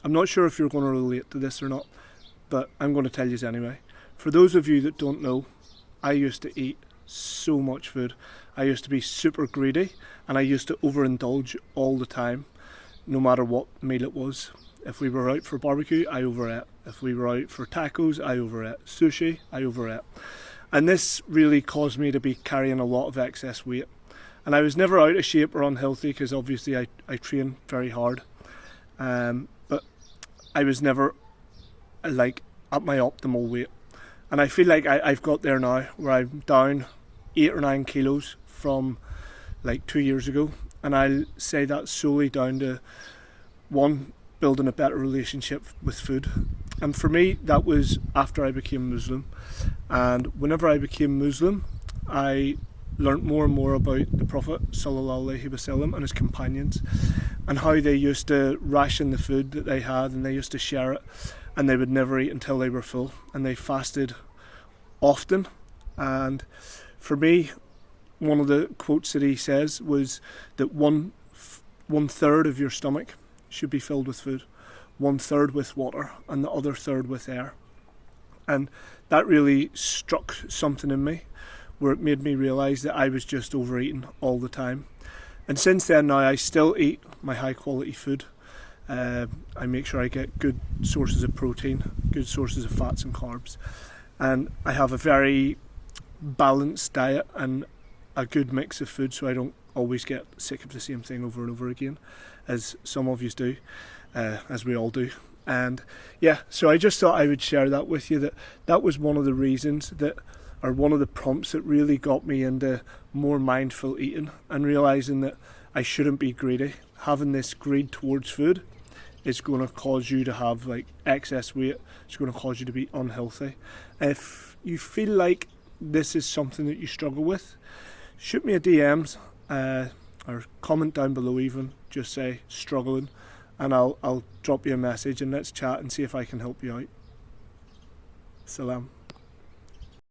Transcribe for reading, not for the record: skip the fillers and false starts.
I'm not sure if you're going to relate to this or not, but I'm going to tell you anyway. For those of you that don't know, I used to eat so much food. I used to be super greedy, and I used to overindulge all the time, no matter what meal it was. If we were out for barbecue, I overate. If we were out for tacos, I overate. Sushi, I overate. And this really caused me to be carrying a lot of excess weight. And I was never out of shape or unhealthy, because obviously I train very hard. But I was never like at my optimal weight. And I feel like I've got there now, where I'm down 8 or 9 kilos from like 2 years ago. And I'll say that's solely down to, one, building a better relationship with food. And for me, that was after I became Muslim. And whenever I became Muslim, I learnt more and more about the Prophet ﷺ and his companions, and how they used to ration the food that they had, and they used to share it, and they would never eat until they were full, and they fasted often. And for me, one of the quotes that he says was that one third of your stomach should be filled with food, 1/3 with water, and the other third with air. And that really struck something in me, where it made me realise that I was just overeating all the time. And since then now, I still eat my high quality food. I make sure I get good sources of protein, good sources of fats and carbs, and I have a very balanced diet and a good mix of food, so I don't always get sick of the same thing over and over again, as some of you do, as we all do. And yeah, so I just thought I would share that with you, that was one of the reasons that, or one of the prompts that really got me into more mindful eating, and realising that I shouldn't be greedy. Having this greed towards food is going to cause you to have like excess weight. It's going to cause you to be unhealthy. If you feel like this is something that you struggle with, shoot me a DMs, or comment down below even, just say struggling, and I'll drop you a message, and let's chat and see if I can help you out. Salam.